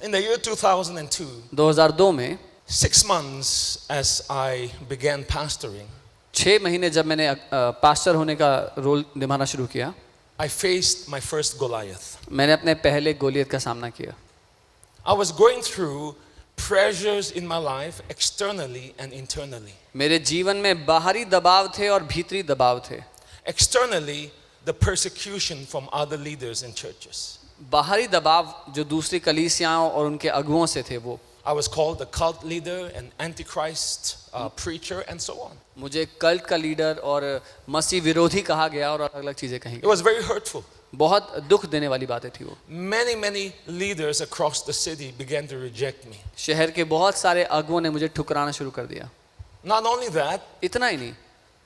In the year 2002, 2002 में 6 months as I began pastoring, 6 महीने जब मैंने पास्टर होने का रोल निभाना शुरू किया, I faced my first Goliath. मैंने अपने पहले गोलियत का सामना किया। I was going through pressures in my life externally and internally. मेरे जीवन में बाहरी दबाव थे और भीतरी दबाव थे। Externally, the persecution from other leaders in churches. बाहरी दबाव जो दूसरी कलीसियाओं और उनके अगुओं से थे वो। I was called a cult leader, an antichrist preacher, and so on. मुझे कल्ट का लीडर और मसीह विरोधी कहा गया और अलग-अलग चीजें कही It गई। was very hurtful. बहुत दुख देने वाली बातें थी वो। Many leaders across the city began to reject me. शहर के बहुत सारे अगुओं ने मुझे ठुकराना शुरू कर दिया। Not only that, इतना ही नहीं,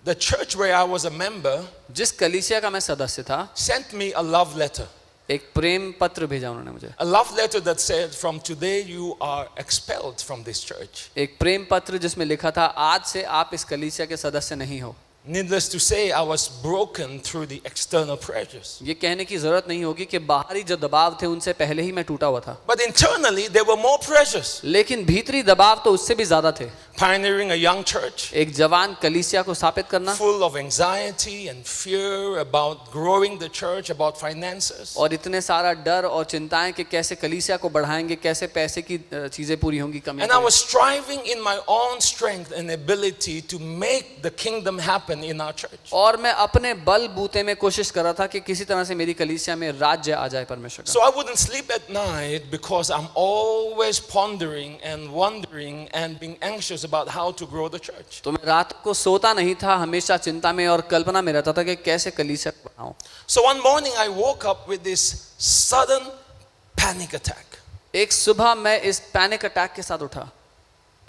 the church where I was a member जिस कलीसिया का मैं सदस्य था, sent me a love letter. एक प्रेम पत्र भेजा उन्होंने मुझे। A love letter that said, from today you are expelled from this church. एक प्रेम पत्र जिसमें लिखा था, आज से आप इस कलीसिया के सदस्य नहीं हो। Needless to say, I was broken through the external pressures. ये कहने की जरूरत नहीं होगी कि बाहरी जो दबाव थे उनसे पहले ही मैं टूटा हुआ था, But internally, there were more pressures. लेकिन भीतरी दबाव तो उससे भी ज्यादा थे। Pioneering a young church, एक जवान कलीसिया को स्थापित करना full of anxiety and fear about growing the church, about finances. और इतने सारा डर और चिंताएं कि कैसे कलीसिया को बढ़ाएंगे, कैसे पैसे की चीजें पूरी होंगी, कमी And I was striving in my own strength and ability to make the kingdom happen in our church. और मैं अपने बल बूते में कोशिश कर रहा था कि किसी तरह से मेरी कलीसिया में राज्य आ जाए परमेश्वर का। So I wouldn't sleep at night because I'm always pondering and wondering and being anxious about how to grow the church. तो मैं रात को सोता नहीं था, हमेशा चिंता में और कल्पना में रहता था कि कैसे कलीसिया को बढ़ाऊं। So one morning I woke up with this sudden panic attack. एक सुबह मैं इस पैनिक अटैक के साथ उठा।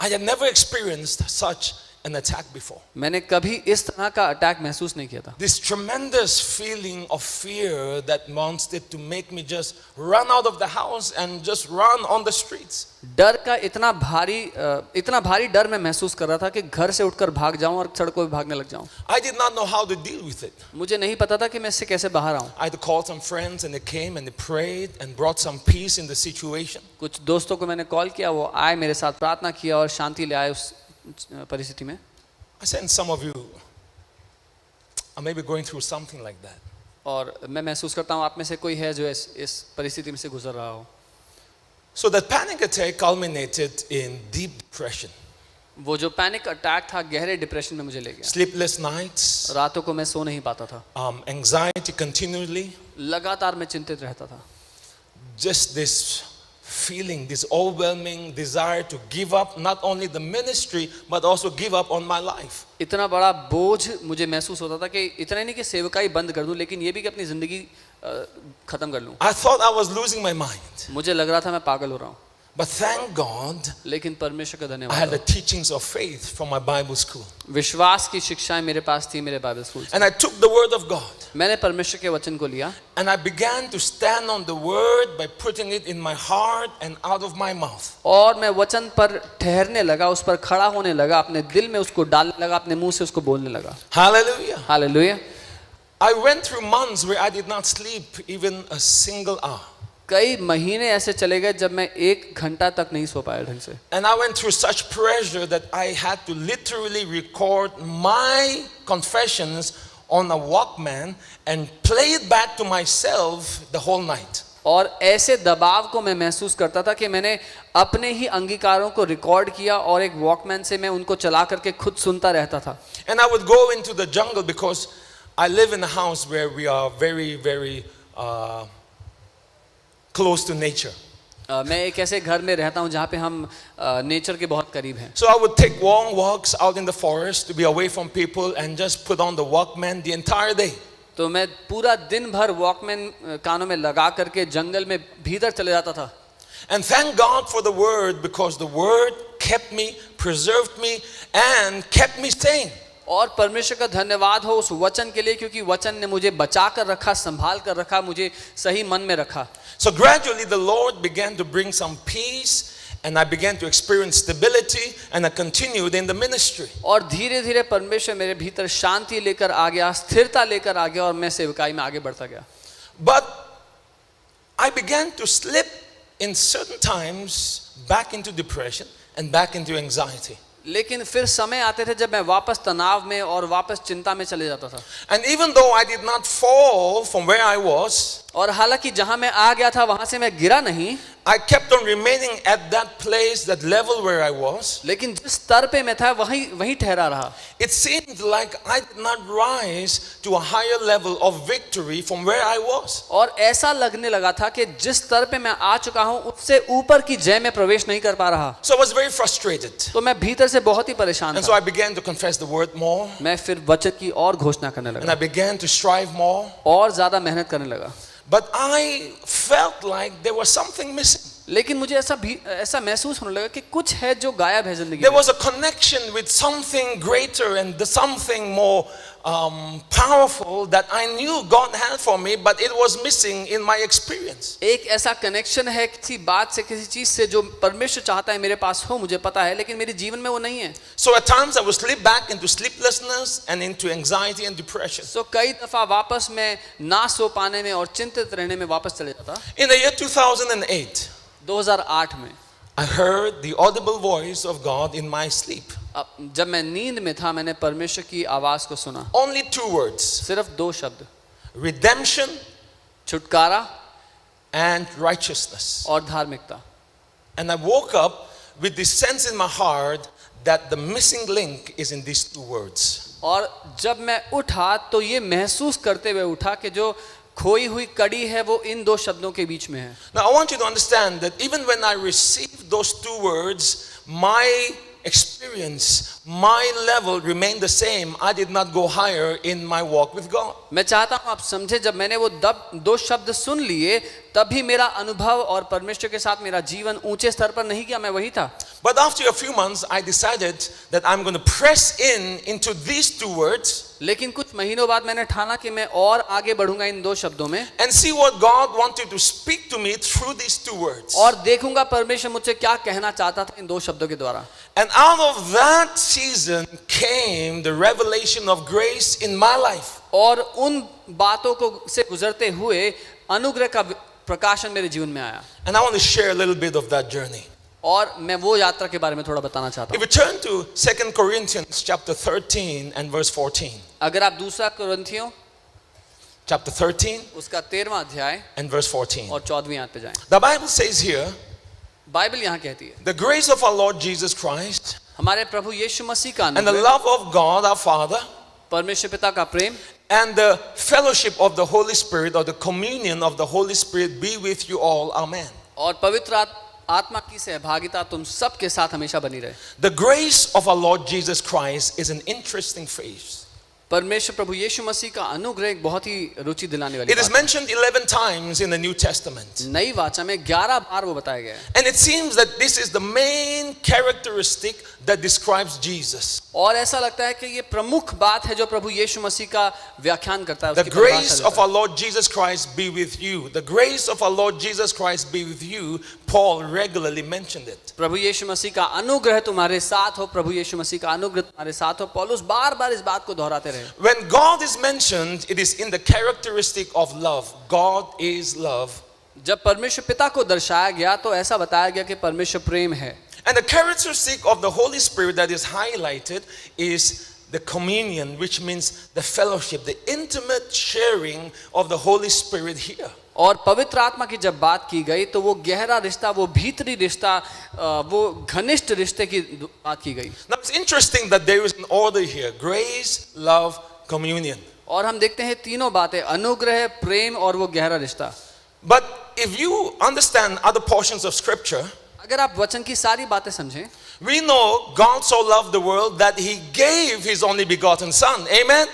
I had never experienced such an attack before. मैंने कभी इस तरह का अटैक महसूस नहीं किया था। This tremendous feeling of fear that wanted to make me just run out of the house and just run on the streets. डर का इतना भारी डर मैं महसूस कर रहा था कि घर से उठकर भाग जाऊं और सड़कों पे भागने लग जाऊं। I did not know how to deal with it. मुझे नहीं पता था कि मैं इससे कैसे बाहर आऊं। I had to call some friends and they came and they prayed and brought some peace in the situation. कुछ दोस्तों को मैंने कॉल किया, वो आए मेरे साथ प्रार्थना किया और शांति ले आए उस परिस्थिति में। I sense some of you are maybe going through something like that. और मैं महसूस करता हूँ आप में से कोई है जो इस परिस्थिति में से गुजर रहा हो। So that panic attack culminated in deep depression. वो जो पैनिक अटैक था गहरे डिप्रेशन में मुझे ले गया। Sleepless nights, रातों को मैं सो नहीं पाता था, anxiety continually, लगातार मैं चिंतित रहता था। just this feeling, this overwhelming desire to give up not only the ministry but also give up on my life. इतना बड़ा बोझ मुझे महसूस होता था कि इतना नहीं कि सेवकाई बंद कर दूं, लेकिन ये भी कि अपनी जिंदगी खत्म कर लूं। I thought I was losing my mind. मुझे लग रहा था मैं पागल हो रहा हूँ, But thank God लेकिन परमेश्वर का I had धन्यवाद the हो। teachings of faith from my Bible school. विश्वास की शिक्षाएं मेरे पास थी मेरे बाइबल स्कूल से। And I took the word of God मैंने परमेश्वर के वचन को लिया and I began to stand on the word by putting it in my heart and out of my mouth. और मैं वचन पर ठहरने लगा, उस पर खड़ा होने लगा, अपने दिल में उसको डालने लगा, अपने मुंह से उसको बोलने लगा। Hallelujah. Hallelujah. I went through months where I did not sleep even a single hour. कई महीने ऐसे चले गए जब मैं 1 घंटा तक नहीं सो पाया ढंग से। And I went through such pressure that I had to literally record my confessions on a Walkman and play it back to myself the whole night. और ऐसे दबाव को मैं महसूस करता था कि मैंने अपने ही अंगीकारों को रिकॉर्ड किया और एक वॉकमैन से मैं उनको चला करके खुद सुनता रहता था। And I would go into the jungle because I live in a house where we are very close to nature. मैं एक ऐसे घर में रहता हूँ जहाँ पे हम नेचर के बहुत करीब हैं। So I would take long walks out in the forest to be away from people and just put on the Walkman the entire day. तो मैं पूरा दिन भर वॉकमैन कानों में लगा करके जंगल में भीतर चले जाता था। And thank God for the word because the word kept me, preserved me and kept me sane. और परमेश्वर का धन्यवाद हो उस वचन के लिए, क्योंकि वचन ने मुझे बचा कर रखा, संभाल कर रखा, मुझे सही मन में रखा। So gradually the Lord began to bring some peace and I began to experience stability and I continued in the ministry. और धीरे धीरे परमेश्वर मेरे भीतर शांति लेकर आ गया, स्थिरता लेकर आ गया और मैं सेवकाई में आगे बढ़ता गया। But I began to slip in certain times back into depression and back into anxiety. लेकिन फिर समय आते थे जब मैं वापस तनाव में और वापस चिंता में चले जाता था. And even though I did not fall from where I was, और हालांकि जहां मैं आ गया था वहां से मैं गिरा नहीं, I kept on remaining at that place, that level where I was. लेकिन जिस स्तर पे मैं था वहीं ठहरा रहा. It seemed like I did not rise to a higher level of victory from where I was. और ऐसा लगने लगा था कि जिस स्तर पे मैं आ चुका हूं उससे ऊपर की जय में प्रवेश नहीं कर पा रहा. So I was very frustrated. तो मैं भीतर से बहुत ही परेशान And so था. I began to confess the word more. मैं फिर वचन की और घोषणा करने And लगा I began to strive more. और ज्यादा मेहनत करने लगा. But I felt like there was something missing. लेकिन मुझे ऐसा महसूस होने लगा कि कुछ है जो गायब है जिंदगी There में. was a connection with something greater and something more powerful that I knew God had for me, but it was missing in my experience. एक ऐसा कनेक्शन है किसी बात से, किसी चीज से जो परमेश्वर चाहता है मेरे पास हो, मुझे पता है, लेकिन मेरे जीवन में वो नहीं है. So at times I would slip back into sleeplessness and into anxiety and depression. So कई दफा वापस मैं ना सो पाने में और चिंतित रहने में वापस चले जाता. In the year 2008, 2008 में I heard the audible voice of God in my sleep. अब जब मैं नींद में था मैंने परमेश्वर की आवाज को सुना. Only 2 words: सिर्फ 2 शब्द, redemption छुटकारा and righteousness. और धार्मिकता. And I woke up with this sense in my heart that the missing link is in these 2 words. और जब मैं उठा तो ये महसूस करते हुए उठा कि जो खोई हुई कड़ी है वो इन 2 शब्दों के बीच में है. Now I want you to understand that even when I received those 2 words, my experience, my level remained the same. I did not go higher in my walk with God. मैं चाहता हूं आप समझे, जब मैंने वो 2 शब्द सुन लिए तभी मेरा अनुभव और परमेश्वर के साथ मेरा जीवन ऊंचे स्तर पर नहीं गया, मैं वही था. But after a few months, I decided that I'm going to press into these 2 words. लेकिन कुछ महीनों बाद मैंने ठाना कि मैं और आगे बढ़ूंगा इन 2 शब्दों में And see what God wanted to speak to me through these 2 words. और देखूंगा परमेश्वर मुझसे क्या कहना चाहता था इन 2 शब्दों के द्वारा. And out of that season came the revelation of grace in my life. और उन बातों को से गुजरते हुए अनुग्रह का प्रकाशन मेरे जीवन में आया. And I want to share a little bit of that journey. और मैं वो यात्रा के बारे में थोड़ा बताना चाहता If हूँ. we turn to 2 Corinthians chapter 13 and verse 14. अगर आप 2 कुरिन्थियों Chapter 13 उसका 13वां अध्याय and verse 14. और 14वीं आयत पे जाएं. The Bible says here, Bible यहाँ कहती है, the grace of our Lord Jesus Christ हमारे प्रभु यीशु मसीह का and the अनुग्रह, love of God our Father परमेश्वर पिता का प्रेम and the fellowship of the Holy Spirit, or the communion of the Holy Spirit, be with you all. Amen. और पवित्र आत्मा की सहभागिता तुम सबके साथ हमेशा बनी रहे. The grace of our Lord Jesus Christ is an interesting phrase. परमेश्वर प्रभु यीशु मसीह का अनुग्रह एक बहुत ही रुचि दिलाने वाली It is बात है. mentioned 11 times in the New Testament. नई वाचा में 11 बार वो बताया गया है. And it seems that this is the main characteristic that describes Jesus. और ऐसा लगता है कि ये प्रमुख बात है जो प्रभु यीशु मसीह का व्याख्यान करता है, The उसकी grace परिभाषा of देता our है. Lord Jesus Christ be with you. The grace of our Lord Jesus Christ be with you. Paul regularly mentioned it. प्रभु यीशु मसीह का अनुग्रह तुम्हारे साथ हो, प्रभु यीशु मसीह का अनुग्रह तुम्हारे साथ हो. पौलुस बार-बार इस बात को दोहराते रहे. When God is mentioned, it is in the characteristic of love. God is love. जब परमेश्वर पिता को दर्शाया गया तो ऐसा बताया गया कि परमेश्वर प्रेम है. And the characteristic of the Holy Spirit that is highlighted is the communion, which means the fellowship, the intimate sharing of the Holy Spirit here. और पवित्र आत्मा की जब बात की गई तो वो गहरा रिश्ता, वो भीतरी रिश्ता, वो घनिष्ठ रिश्ते की बात की गई. Now it's interesting that there is an order here: grace, love, communion. और हम देखते हैं तीनों बातें, अनुग्रह, प्रेम और वो गहरा रिश्ता. But if you understand other portions of Scripture, अगर आप वचन की सारी बातें समझें, we know God so loved the world that He gave His only begotten Son. Amen.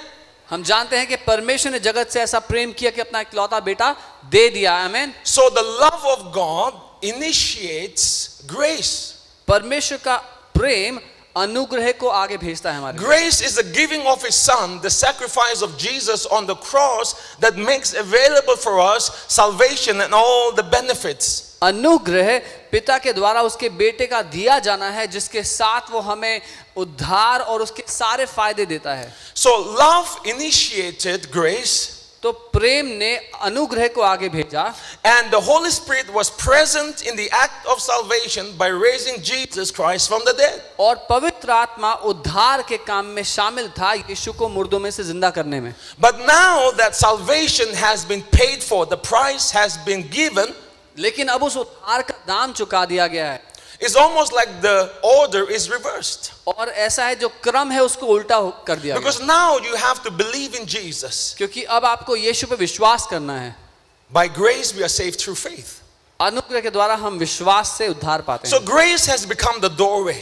हम जानते हैं कि परमेश्वर ने जगत से ऐसा प्रेम किया कि अपना इकलौता बेटा दे दिया. आमेन. So the love of God initiates grace. परमेश्वर का प्रेम अनुग्रह को आगे भेजता है हमारे. Grace is the giving of His Son, the sacrifice of Jesus on the cross that makes available for us salvation and all the benefits. अनुग्रह पिता के द्वारा उसके बेटे का दिया जाना है जिसके साथ वो हमें उद्धार और उसके सारे फायदे देता है. So love initiated grace. तो प्रेम ने अनुग्रह को आगे भेजा And the Holy Spirit was present in the act of salvation by raising Jesus Christ from the dead. और पवित्र आत्मा उद्धार के काम में शामिल था यीशु को मुर्दों में से जिंदा करने में। But now that salvation has been paid for, the price has been given, लेकिन अब उस उद्धार का दाम चुका दिया गया है it's almost like the order is reversed. और ऐसा है जो क्रम है उसको उल्टा कर दिया गया Because now you have to believe in Jesus. क्योंकि अब आपको यीशु पे विश्वास करना है। By grace we are saved through faith. अनुग्रह के द्वारा हम विश्वास से उद्धार पाते So हैं। grace has become the doorway.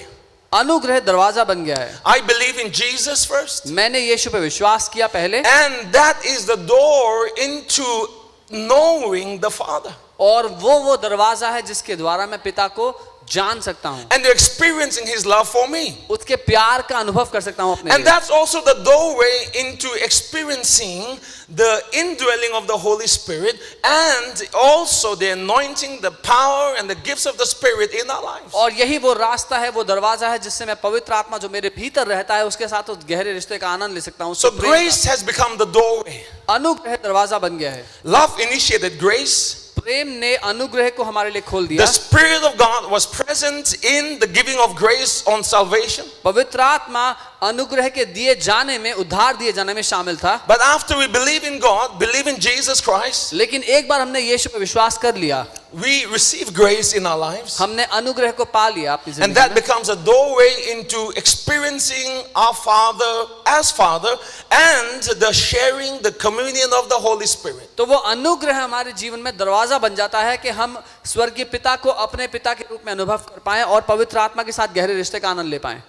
अनुग्रह दरवाजा बन गया है। I believe in Jesus first. मैंने यीशु पे विश्वास किया पहले And that is the door into knowing the Father. और वो दरवाजा है जिसके द्वारा मैं पिता को जान सकता हूँ, And experiencing His love for me. उसके प्यार का अनुभव कर सकता हूँ अपने And लिए। that's also the doorway into experiencing the indwelling of the Holy Spirit and also the anointing, the power and the gifts of the Spirit in our lives. और यही वो रास्ता है, वो दरवाजा है जिससे मैं पवित्र आत्मा जो मेरे भीतर रहता है उसके साथ उस गहरे रिश्ते का आनंद ले सकता हूँ। So grace has become the doorway. अनुग्रह दरवाजा बन गया है। Love initiated grace. प्रेम ने अनुग्रह को हमारे लिए खोल The दिया। Spirit of God was present in the giving of grace on salvation. पवित्र आत्मा अनुग्रह के दिए जाने में, उद्धार दिए जाने में शामिल था। But after we believe in God, believe in Jesus Christ, लेकिन एक बार हमने यीशु पे विश्वास कर लिया, we receive grace in our lives. हमने अनुग्रह को पा लिया अपनी And जिंदगी that में। becomes a doorway into experiencing our Father as Father and the sharing, the communion of the Holy Spirit. तो वो अनुग्रह हमारे जीवन में दरवाजा बन जाता है कि हम स्वर्गीय पिता को अपने पिता के रूप में अनुभव कर पाएं और पवित्र आत्मा के साथ गहरे रिश्ते का आनंद ले पाएं।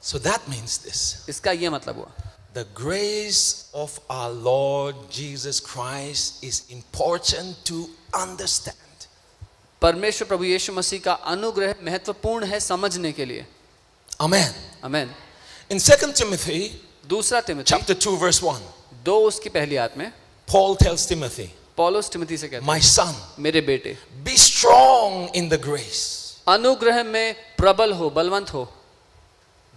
So that means this. इसका ये मतलब हुआ, The grace of our Lord Jesus Christ is important to understand. परमेश्वर प्रभु यीशु मसीह का अनुग्रह महत्वपूर्ण है समझने के लिए। Amen. आमीन। In 2 Timothy दूसरा तिमोथी chapter 2 verse 1, 2 उसकी पहली आयत में Paul tells Timothy, पौलुस तिमोथी से कहता my son, है, मेरे बेटे be strong in the grace अनुग्रह में प्रबल हो, बलवंत हो,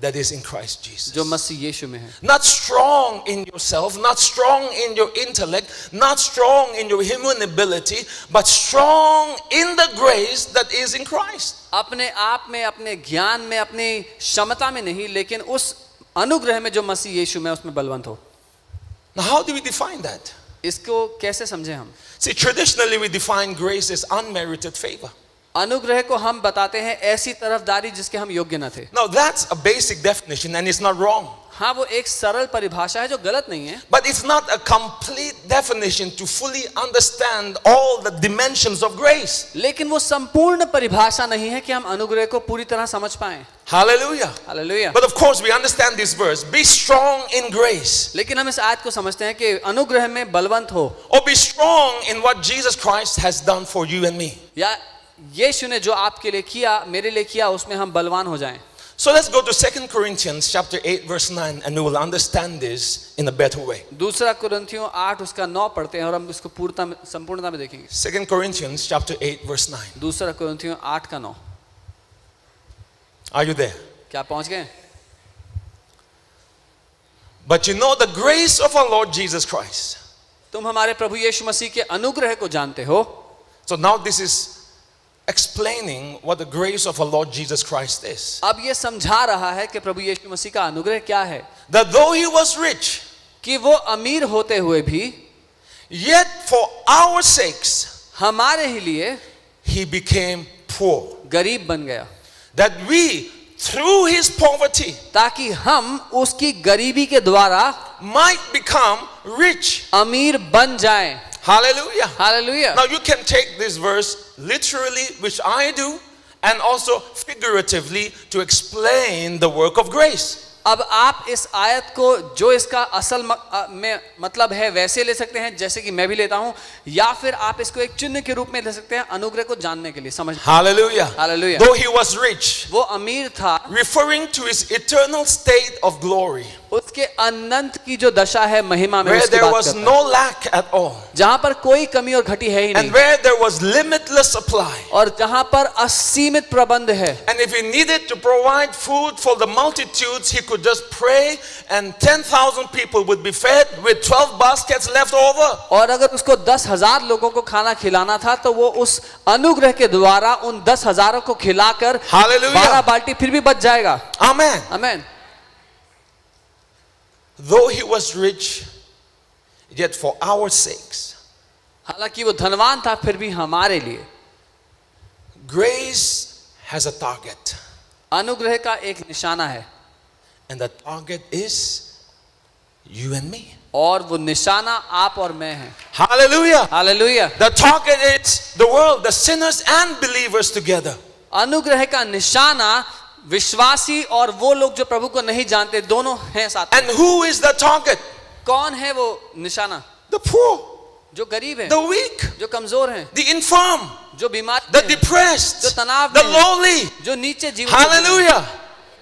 that is in Christ Jesus. जो मसीह यीशु में है। Not strong in yourself, not strong in your intellect, not strong in your human ability, but strong in the grace that is in Christ. अपने आप में, अपने ज्ञान में, अपनी क्षमता में नहीं, लेकिन उस अनुग्रह में जो मसीह यीशु में उसमें बलवंत हो। Now, how do we define that? इसको कैसे समझे हम? See, traditionally we define grace as unmerited favor. अनुग्रह को हम बताते हैं ऐसी तरफदारी जिसके हम योग्य न थे। Now, that's a basic definition and it's not wrong. हाँ, वो एक सरल परिभाषा है जो गलत नहीं है, But it's not a complete definition to fully understand all the dimensions of grace. लेकिन वो संपूर्ण परिभाषा नहीं है कि हम अनुग्रह को पूरी तरह समझ पाएं। Hallelujah. Hallelujah. But of course we understand this verse. Be strong in grace. लेकिन हम इस आयत को समझते हैं कि अनुग्रह में बलवंत हो, Or be strong in what Jesus Christ has done for you and me. या यीशु ने जो आपके लिए किया, मेरे लिए किया, उसमें हम बलवान हो जाएं। So let's go to 2 Corinthians chapter 8 verse 9 and we will understand this in a better way. दूसरा कुरिन्थियों 8 उसका 9 पढ़ते हैं और हम इसको संपूर्णता में देखेंगे। 2 Corinthians chapter 8 verse 9. दूसरा कुरिन्थियों 8 का 9। Are you there? क्या पहुंच गए? But you know the grace of our Lord Jesus Christ. तुम हमारे प्रभु यीशु मसीह के अनुग्रह को जानते हो। So now this is explaining what the grace of our Lord Jesus Christ is. अब ये समझा रहा है कि प्रभु यीशु मसीह का अनुग्रह क्या है, That though he was rich, कि वो अमीर होते हुए भी yet for our sakes हमारे ही लिए he became poor. गरीब बन गया, That we through his poverty ताकि हम उसकी गरीबी के द्वारा might become rich. अमीर बन जाएं। Hallelujah. Hallelujah. Now you can take this verse literally, which I do, and also figuratively to explain the work of grace. अब आप इस आयत को जो इसका असल में मतलब है वैसे ले सकते हैं जैसे कि मैं भी लेता हूं, या फिर आप इसको एक चिन्ह के रूप में ले सकते हैं अनुग्रह को जानने के लिए, समझ। Hallelujah. Hallelujah. Though he was rich, वो अमीर था, referring to his eternal state of glory. उसके अनंत की जो दशा है महिमा में where उसकी there बात was करता है, no lack at all, जहां पर कोई कमी और घटी है ही and नहीं, where there was limitless supply. और जहां पर असीमित प्रबंध है। And if he needed to provide food for the multitudes, he could just pray and 10,000 people would be fed with 12 baskets left over. और अगर उसको 10,000 लोगों को खाना खिलाना था तो वो उस अनुग्रह के द्वारा उन 10,000 को खिलाकर Hallelujah. 12 बाल्टी फिर भी बच जाएगा। Amen. आमीन। Though he was rich, yet for our sakes, हालांकि वो धनवान था फिर भी हमारे लिए grace has a target. अनुग्रह का एक निशाना है, And the target is you and me. और वो निशाना आप और मैं हैं। Hallelujah. Hallelujah. The target is the world, the sinners and believers together. अनुग्रह का निशाना विश्वासी और वो लोग जो प्रभु को नहीं जानते दोनों हैं साथ में। And who is the target? कौन है वो निशाना? The poor, जो गरीब है, the weak, जो कमजोर हैं, the infirm, जो बीमार the हैं, depressed, जो तनाव the में हैं, lowly. जो नीचे जीवन में हैं, Hallelujah.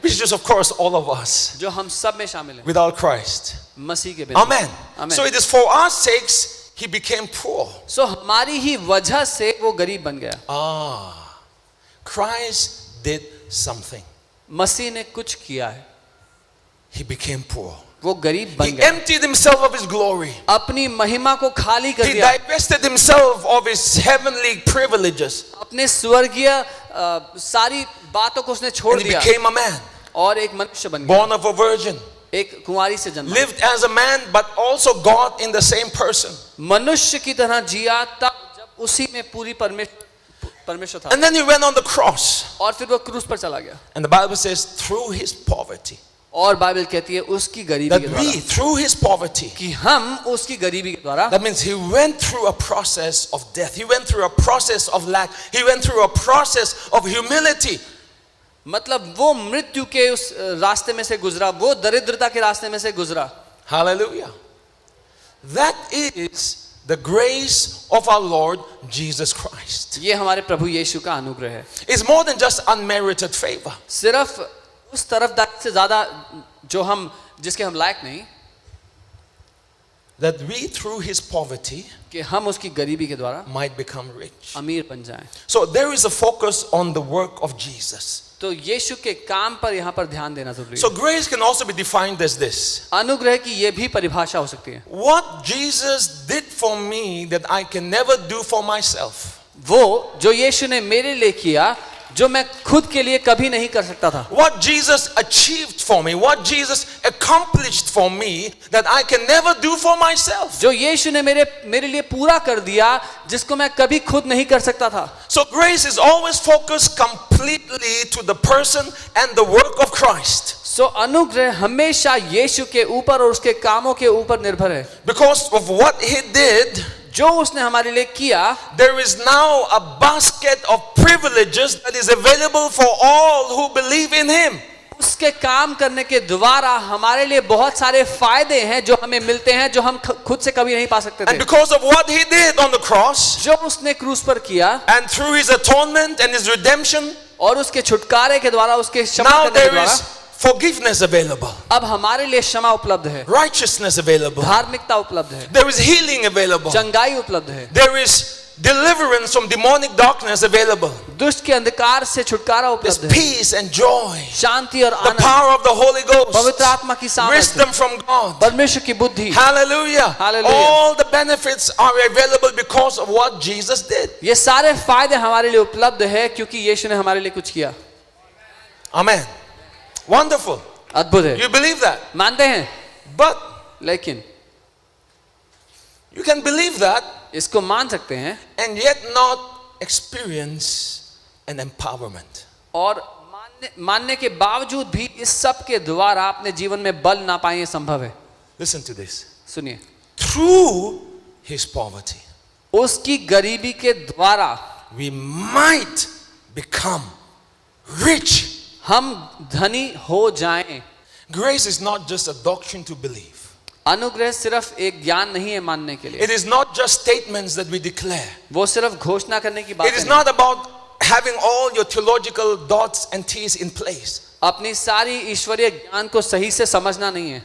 Which is of course all of us जो हम सब में शामिल हैं without Christ. मसीह के बिना। Amen. Amen. So it is for our sakes he became poor. सो हमारी ही वजह से वो गरीब बन गया। Christ did something. मसीह ने कुछ किया है, He became poor. वो गरीब बन He गया, emptied himself of his glory. अपनी महिमा को खाली कर He दिया, divested himself of his heavenly privileges. अपने स्वर्गीय सारी बातों को उसने छोड़ And he दिया became a man, और एक मनुष्य बन गया, born of a virgin, एक कुंवारी से जन्मा, lived as a man but also God in the same person. मनुष्य की तरह जिया तब जब उसी में पूरी परमेश्वर था, And then he went on the cross. और फिर वो क्रूस पर चला गया। And the Bible says through his poverty, और बाइबल कहती है उसकी गरीबी that के we, द्वारा, through his poverty, कि हम उसकी गरीबी के द्वारा, that means he went through a process of death. He went through a process of lack. He went through a process of humility. मतलब वो मृत्यु के उस रास्ते में से गुजरा, वो दरिद्रता के रास्ते में से गुजरा। Hallelujah. That is the grace of our Lord Jesus Christ. ये हमारे प्रभु यीशु का अनुग्रह है। It's more than just unmerited favor. सिर्फ उस तरफदारी से ज्यादा जो हम जिसके हम लायक नहीं, That we through his poverty कि हम उसकी गरीबी के द्वारा might become rich. अमीर बन जाएं। So there is a focus on the work of Jesus. तो यीशु के काम पर यहाँ पर ध्यान देना जरूरी So है। grace can also be defined as this. अनुग्रह की ये भी परिभाषा हो सकती है, What Jesus did for me that I can never do for myself. वो जो यीशु ने मेरे लिए किया जो मैं खुद के लिए कभी नहीं कर सकता था, What Jesus achieved for me, what Jesus accomplished for me that I can never do for myself. जो यीशु ने मेरे लिए पूरा कर दिया जिसको मैं कभी खुद नहीं कर सकता था। So grace is always focused completely to the person and the work of Christ. सो अनुग्रह हमेशा यीशु के ऊपर और उसके कामों के ऊपर निर्भर है। Because of what he did, जो उसने हमारे लिए किया, there is now a basket of privileges that is available for all who believe in him. उसके काम करने के द्वारा हमारे लिए बहुत सारे फायदे हैं जो हमें मिलते हैं जो हम खुद से कभी नहीं पा सकते And थे। because of what he did on the cross, जो उसने क्रूस पर किया and through his atonement and his redemption, और उसके छुटकारे के द्वारा, उसके क्षमा now करने के there द्वारा, is forgiveness available, अब हमारे लिए क्षमा उपलब्ध है, righteousness available, धार्मिकता उपलब्ध है, there is healing available, चंगाई उपलब्ध है, there is deliverance from demonic darkness available, दुष्ट के अंधकार से छुटकारा there's उपलब्ध है, peace and joy, शांति और the Anand, power of the Holy पवित्र Ghost, आत्मा की सामर्थ, wisdom from God. परमेश्वर की बुद्धि। Hallelujah. Hallelujah. All the benefits are available because of what Jesus did. ये सारे फायदे हमारे लिए उपलब्ध है क्योंकि यीशु ने हमारे लिए कुछ किया। Amen. Wonderful. अद्भुत है, You believe that? मानते हैं, But लेकिन you can believe that इसको मान सकते हैं and yet not experience an empowerment. और मानने के बावजूद भी इस सब के द्वारा अपने जीवन में बल ना पाए, ये संभव है। Listen to this. सुनिए, Through his poverty, उसकी गरीबी के द्वारा we might become rich. हम धनी हो जाएं। Grace is not just a doctrine to believe. अनुग्रह सिर्फ एक ज्ञान नहीं है मानने के लिए, It is not just statements that we declare. वो सिर्फ घोषणा करने की बात It is नहीं। not about having all your theological dots and T's in place. अपनी सारी ईश्वरीय ज्ञान को सही से समझना नहीं है।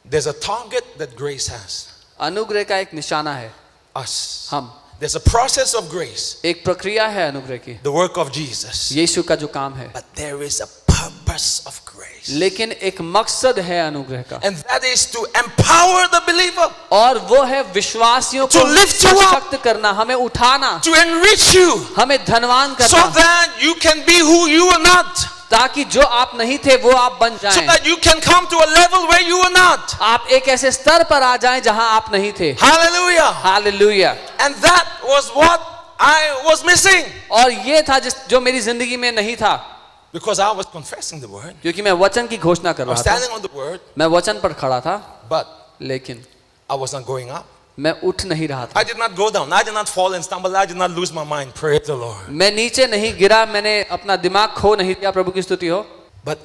There's a target that grace has. अनुग्रह का एक निशाना है Us. हम। There's a process of grace. एक प्रक्रिया है अनुग्रह की, The work of Jesus. यीशु का जो काम है, But there is a purpose of grace. लेकिन एक मकसद है अनुग्रह का, And that is to empower the believer. और वो है विश्वासियों To को lift you up. सशक्त करना, हमें उठाना, To enrich you. हमें धनवान So करना, that you can be who you are not. ताकि जो आप नहीं थे वो आप बन So जाएं। that you can come to a level where you are not. आप एक ऐसे स्तर पर आ जाएं जहां आप नहीं थे। Hallelujah. Hallelujah. And that was what I was missing. और ये था जो मेरी जिंदगी में नहीं था, Because I was confessing the word. क्योंकि मैं वचन की घोषणा कर I was रहा था, standing on the word. मैं वचन पर खड़ा था, But लेकिन I was not going up. मैं उठ नहीं रहा था। I did not go down. I did not fall and stumble. I did not lose my mind. Praise the Lord. मैं नीचे नहीं गिरा, मैंने अपना दिमाग खो नहीं दिया, प्रभु की स्तुति हो। But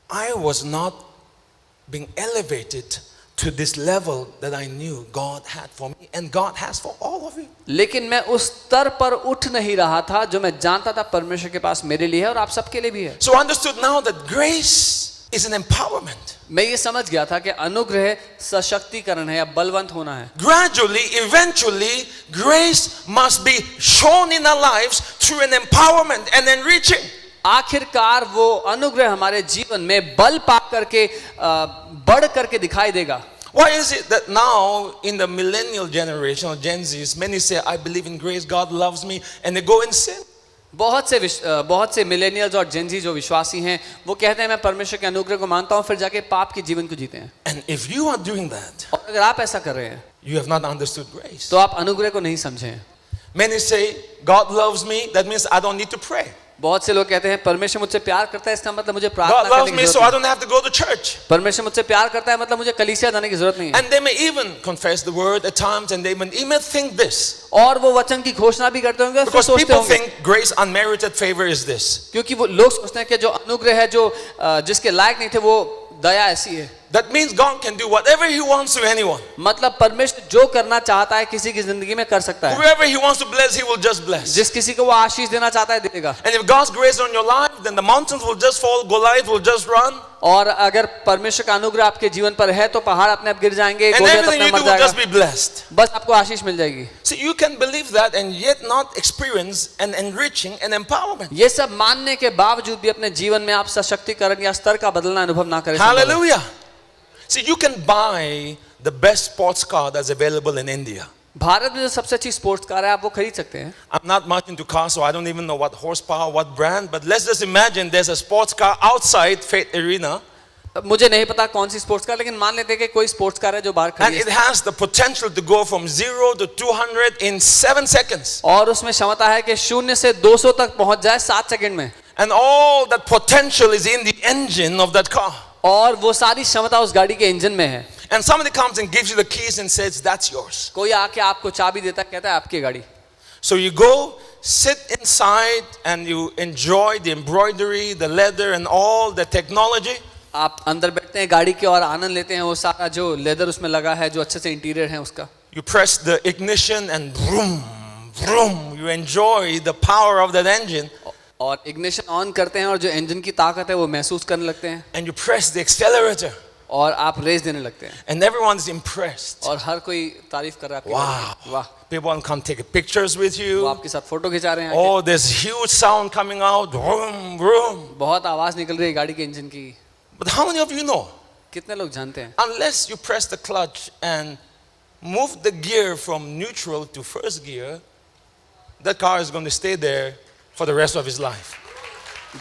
I was not being elevated to this level that I knew God had for me and God has for all of you. लेकिन मैं उस स्तर पर उठ नहीं रहा था जो मैं जानता था परमेश्वर के पास मेरे लिए है और आप सबके लिए भी है। So I understood now that grace is an empowerment. मैं ये समझ गया था कि अनुग्रह सशक्तिकरण है या बलवंत होना है। Gradually, eventually, grace must be shown in our lives through an empowerment and enriching. आखिरकार वो अनुग्रह हमारे जीवन में बल पा करके बढ़ करके दिखाई देगा। Why is it that now in the millennial generation or Gen Zs, many say, I believe in grace, God loves me, and they go in sin? बहुत से मिलेनियल्स और जेनजी जो विश्वासी हैं वो कहते हैं मैं परमेश्वर के अनुग्रह को मानता हूं, फिर जाके पाप के जीवन को जीते हैं। And if you are doing that, और अगर आप ऐसा कर रहे हैं you have not understood grace. तो आप अनुग्रह को नहीं समझे हैं। Many say, God loves me, that means I don't need to pray. बहुत से लोग कहते हैं परमेश्वर मुझसे प्यार करता है, इसका मतलब मुझे प्रार्थना God loves करने me, की so जरूरत I नहीं। don't have to go to church. परमेश्वर मुझसे प्यार करता है मतलब मुझे कलीसिया जाने की जरूरत नहीं है। And they may even confess the word at times, and they may even think this. और वो वचन की घोषणा भी करते होंगे, फिर Because सोचते people होंगे, think grace unmerited favor is this. क्योंकि वो लोग सोचते हैं कि जो अनुग्रह है जो जिसके लायक नहीं थे वो दया ऐसी है। That means God can do whatever He wants to anyone. मतलब परमेश्वर जो करना चाहता है किसी की जिंदगी में कर सकता है, Whoever He wants to bless, He will just bless. जिस किसी को वो आशीष देना चाहता है देगा। And if God's grace on your life, then the mountains will just fall, Goliath will just run, और अगर परमेश्वर का अनुग्रह आपके जीवन पर है तो पहाड़ अपने आप गिर जाएंगे, and गोलियत everything अपने you मर do will just जाएगा, be blessed. बस आपको आशीष मिल जाएगी। So you can believe that and yet not experience an enriching and empowerment. ये सब मानने के बावजूद भी अपने जीवन में आप सशक्तिकरण या स्तर का बदलना अनुभव ना करें। Hallelujah. See, you can buy the best sports car that's available in India. Bharat में जो सबसे अच्छी स्पोर्ट्स कार है आप वो खरीद सकते हैं। I'm not much into cars, so I don't even know what horsepower, what brand, but let's just imagine there's a sports car outside Faith Arena, मुझे नहीं पता कौन सी स्पोर्ट्स कार, लेकिन मान लेते हैं कि कोई स्पोर्ट्स कार है जो बाहर and खड़ी it है has the potential to go from 0 to 200 in 7 seconds. और उसमें क्षमता है कि 0 से 200 तक पहुंच जाए 7 सेकंड में, And all that potential is in the engine of that car. और वो सारी क्षमता उस गाड़ी के इंजन में है। And somebody comes and gives you the keys and says, that's yours. कोई आके आपको चाबी देता है, कहता है आपकी गाड़ी। So you go, sit inside, and you enjoy the embroidery, the leather, and all the technology. आप अंदर बैठते हैं गाड़ी के और आनंद लेते हैं वो सारा जो लेदर उसमें लगा है, जो अच्छे से इंटीरियर है उसका। You press the ignition and vroom, vroom. You enjoy the power of that engine. और इग्निशन ऑन करते हैं और जो इंजन की ताकत है वो महसूस करने लगते हैं, And you press the accelerator. और आप रेस देने लगते हैं, And everyone is impressed. और हर कोई तारीफ कर रहा है आपकी Wow. गाड़ी की। वाह, People want to come take pictures with वो you. आपके साथ फोटो खिंचा रहे हैं आके। Oh, there's huge sound coming out. Vroom, vroom. बहुत आवाज निकल रही है गाड़ी के इंजन की। But how many of you know? कितने लोग जानते हैं Unless you press the clutch and move the gear from neutral to first gear, that car is going to stay there for the rest of his life.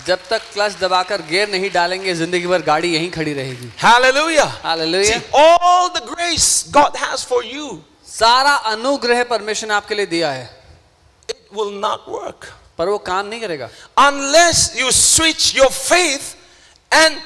जब तक clutch दबाकर gear नहीं डालेंगे जिंदगी भर गाड़ी यहीं खड़ी रहेगी। Hallelujah. Hallelujah. See, all the grace God has for you, सारा अनुग्रह परमेश्वर ने आपके लिए दिया है, it will not work पर वो काम नहीं करेगा unless you switch your faith and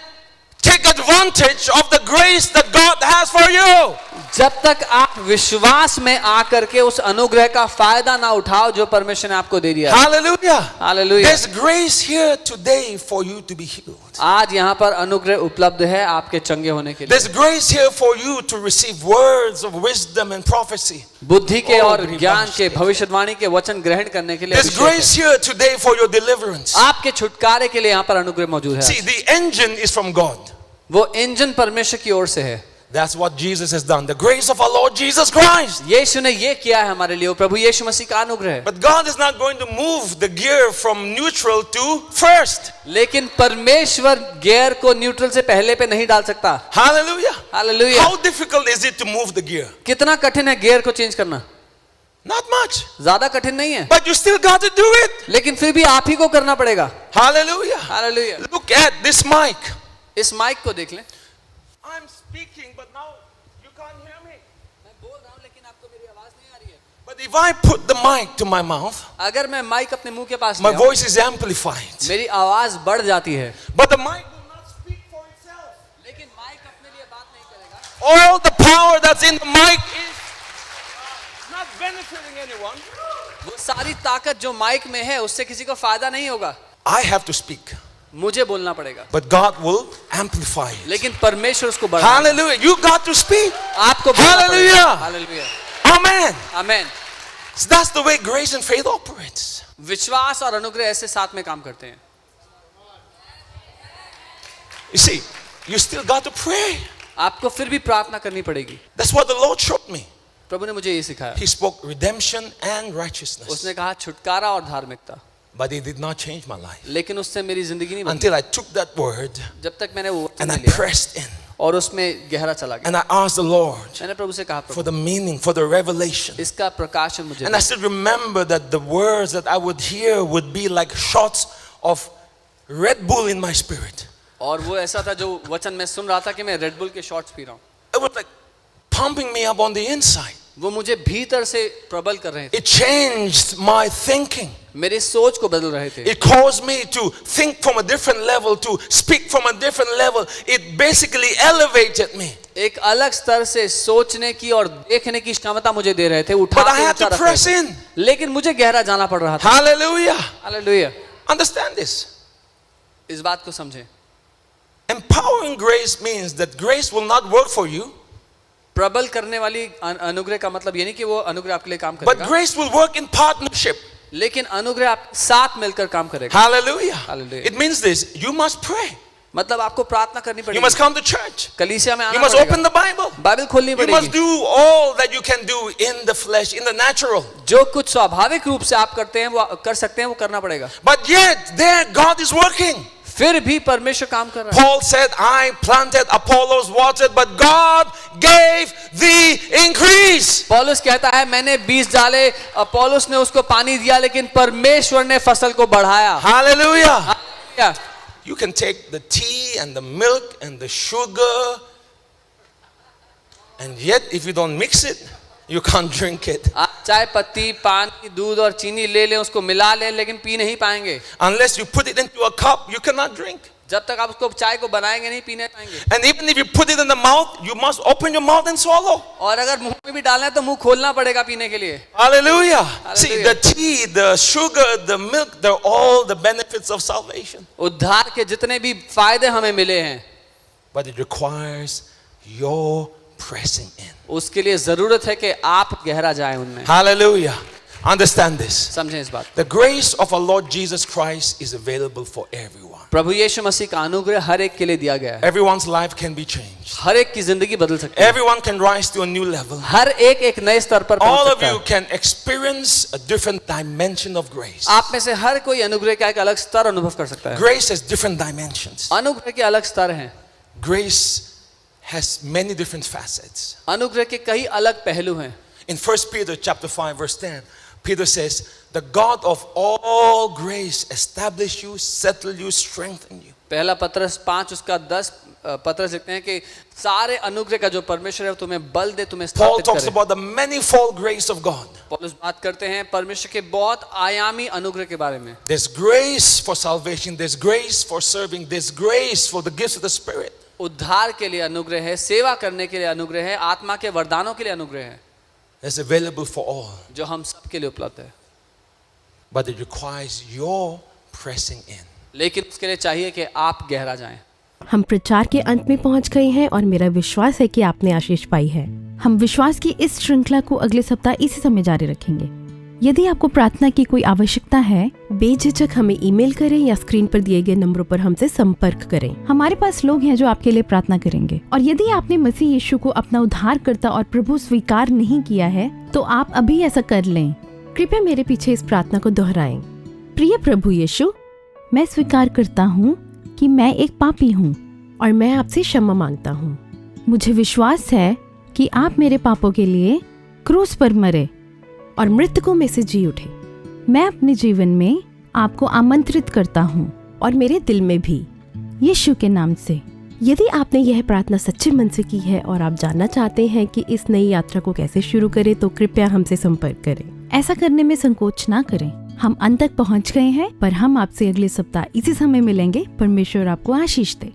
take advantage of the grace that God has for you. जब तक आप विश्वास में आकर के उस अनुग्रह का फायदा ना उठाओ जो परमेश्वर ने आपको दे दिया है। Hallelujah. Hallelujah. There's grace here today for you to be healed. आज यहाँ पर अनुग्रह उपलब्ध है आपके चंगे होने के लिए। There's grace here for you to receive words of wisdom and prophecy. बुद्धि के Oh, और ज्ञान के भविष्यवाणी के वचन ग्रहण करने के लिए There's अभिषेक है। grace here today for your deliverance. आपके छुटकारे के लिए यहाँ पर अनुग्रह मौजूद है। See, the engine is from God. वो इंजन परमेश्वर की ओर से है। That's what Jesus has done. The grace of our Lord Jesus Christ. यीशु ने ये किया है हमारे लिए, वो प्रभु यीशु मसीह का अनुग्रह है। But God is not going to move the gear from neutral to first. लेकिन परमेश्वर गियर को न्यूट्रल से पहले पे नहीं डाल सकता। Hallelujah. Hallelujah. How difficult is it to move the gear? कितना कठिन है गियर को चेंज करना? Not much. ज्यादा कठिन नहीं है, But you still got to do it. लेकिन फिर भी आप ही को करना पड़ेगा। Hallelujah. Hallelujah. Look at this mic. इस माइक को देख लें। I'm speaking, but now you can't hear me. मैं बोल रहा हूँ लेकिन आपको मेरी आवाज नहीं आ रही है। But if I put the mic to my mouth, अगर मैं माइक अपने मुंह के पास my ले आऊं, voice is amplified. मेरी आवाज बढ़ जाती है, But the mic will not speak for itself. लेकिन माइक अपने लिए बात नहीं करेगा। All the power that's in the mic is not benefiting anyone. वो सारी ताकत जो माइक में है उससे किसी को फायदा नहीं होगा। I have to speak. मुझे बोलना पड़ेगा, But God will amplify it. लेकिन परमेश्वर उसको बढ़ाएगा। Hallelujah. You got to speak. आपको बोलना Hallelujah. पड़ेगा। Hallelujah. Amen. Amen. So that's the way grace and faith operates. विश्वास और अनुग्रह ऐसे साथ में काम करते हैं। You see, you still got to pray. आपको फिर भी प्रार्थना करनी पड़ेगी। That's what the Lord showed me. प्रभु ने मुझे ये सिखाया। He spoke redemption and righteousness. उसने कहा छुटकारा और धार्मिकता, But it did not change my life. लेकिन उससे मेरी जिंदगी नहीं बदली। Until I took that word जब तक मैंने वो वचन and I लिया pressed in. और उसमें गहरा चला गया। And I asked the Lord मैंने प्रभु से कहा, for Prabhu the meaning, for the revelation. इसका प्रकाशन मुझे And I they. still remember that the words that I would hear would be like shots of Red Bull in my spirit. और वो ऐसा था जो वचन मैं सुन रहा था कि मैं रेड बुल के शॉट्स पी रहा हूँ। It was like pumping me up on the inside. वो मुझे भीतर से प्रबल कर रहे थे, It changed my thinking. मेरी सोच को बदल रहे थे। It caused me to think from a different level, to speak from a different level. It basically elevated me. एक अलग स्तर से सोचने की और देखने की क्षमता मुझे दे रहे थे, उठा But I के had ऊंचा to रख press रहे थे। in. लेकिन मुझे गहरा जाना पड़ रहा था। Hallelujah. हालेलुया। Understand this. इस बात को समझें। Empowering grace means that grace will not work for you, प्रबल करने वाली अनुग्रह का मतलब ये नहीं कि वो अनुग्रह आपके लिए काम but करेगा, grace will work in partnership. लेकिन अनुग्रह आप साथ मिलकर काम करेगा। Hallelujah. Hallelujah. It means this. You must pray. मतलब आपको प्रार्थना करनी You पड़ेगी, must come to church. कलीसिया में You आना must पड़ेगा, open the Bible. बाइबल खोलनी You must पड़ेगी। do all that you can do in the flesh, in the natural. जो कुछ स्वाभाविक रूप से आप करते हैं वो कर सकते हैं, वो करना पड़ेगा। But yet, there God is working. फिर भी परमेश्वर काम कर रहा है। Paul said, I planted, Apollos watered, but God gave the increase. पौलुस कहता है मैंने बीज डाले, अपोलोस ने उसको पानी दिया, लेकिन परमेश्वर ने फसल को बढ़ाया। Hallelujah. Hallelujah. You can take the tea and the milk and the sugar, and yet if you don't mix it, you can't drink it. आप चाय पत्ती, पानी, दूध और चीनी ले लें, उसको मिला लें, लेकिन पी नहीं पाएंगे। Unless you put it into a cup, you cannot drink. जब तक आप उसको चाय को बनाएंगे नहीं, पीने पाएंगे। And even if you put it in the mouth, you must open your mouth and swallow. और अगर मुंह में भी डालना है तो मुंह खोलना पड़ेगा पीने के लिए। Hallelujah. See, Hallelujah. the tea, the sugar, the milk, they're all the benefits of salvation. उद्धार के जितने भी फायदे हमें मिले हैं, But it requires your pressing in. उसके लिए जरूरत है कि आप गहरा जाएं उनमें। Hallelujah. Understand this. समझें इस बात। The grace of our Lord Jesus Christ is available for everyone. प्रभु यीशु मसीह का अनुग्रह हर एक के लिए दिया गया है। Everyone's life can be changed. हर एक की जिंदगी बदल सकती है। Everyone can rise to a new level. हर एक एक नए स्तर पर All पहुंच of सकता you है। can experience a different dimension of grace. आप में से हर कोई अनुग्रह का एक अलग स्तर अनुभव कर सकता है। Grace has different dimensions. अनुग्रह के अलग स्तर हैं। Grace has many different facets. अनुग्रह के कई अलग पहलू हैं। In 1 Peter chapter 5 verse 10, Peter says, the God of all grace establish you, settle you, strengthen you. पहला पत्रस 5 उसका 10 पत्रस लिखते हैं कि सारे अनुग्रह का जो परमेश्वर है तुम्हें बल दे, तुम्हें Paul स्थापित talks करे। about the manifold grace of God. पौलुस बात करते हैं परमेश्वर के बहुत आयामी अनुग्रह के बारे में। There's grace for salvation, there's grace for serving, there's grace for the gifts of the Spirit. उद्धार के लिए अनुग्रह है, सेवा करने के लिए अनुग्रह है, आत्मा के वरदानों के लिए अनुग्रह है, It's available for all. जो हम सबके लिए उपलब्ध है। But it requires your pressing in. लेकिन उसके लिए चाहिए कि आप गहरा जाएं। हम प्रचार के अंत में पहुंच गए हैं और मेरा विश्वास है कि आपने आशीष पाई है। हम विश्वास की इस श्रृंखला को अगले सप्ताह इसी समय जारी रखेंगे। यदि आपको प्रार्थना की कोई आवश्यकता है, बेझिझक हमें ईमेल करें या स्क्रीन पर दिए गए नंबरों पर हमसे संपर्क करें। हमारे पास लोग हैं जो आपके लिए प्रार्थना करेंगे। और यदि आपने मसीह यीशु को अपना उद्धारकर्ता और प्रभु स्वीकार नहीं किया है तो आप अभी ऐसा कर लें। कृपया मेरे पीछे इस प्रार्थना को दोहराएं। प्रिय प्रभु यीशु, मैं स्वीकार करता हूँ कि मैं एक पापी हूँ और मैं आपसे क्षमा मांगता हूँ। मुझे विश्वास है कि आप मेरे पापों के लिए क्रूस पर मरे और मृतकों में से जी उठे। मैं अपने जीवन में आपको आमंत्रित करता हूँ और मेरे दिल में भी, यीशु के नाम से। यदि आपने यह प्रार्थना सच्चे मन से की है और आप जानना चाहते हैं कि इस नई यात्रा को कैसे शुरू करें, तो कृपया हमसे संपर्क करें। ऐसा करने में संकोच ना करें। हम अंत तक पहुँच गए हैं, पर हम आपसे अगले सप्ताह इसी समय मिलेंगे। परमेश्वर आपको आशीष दे।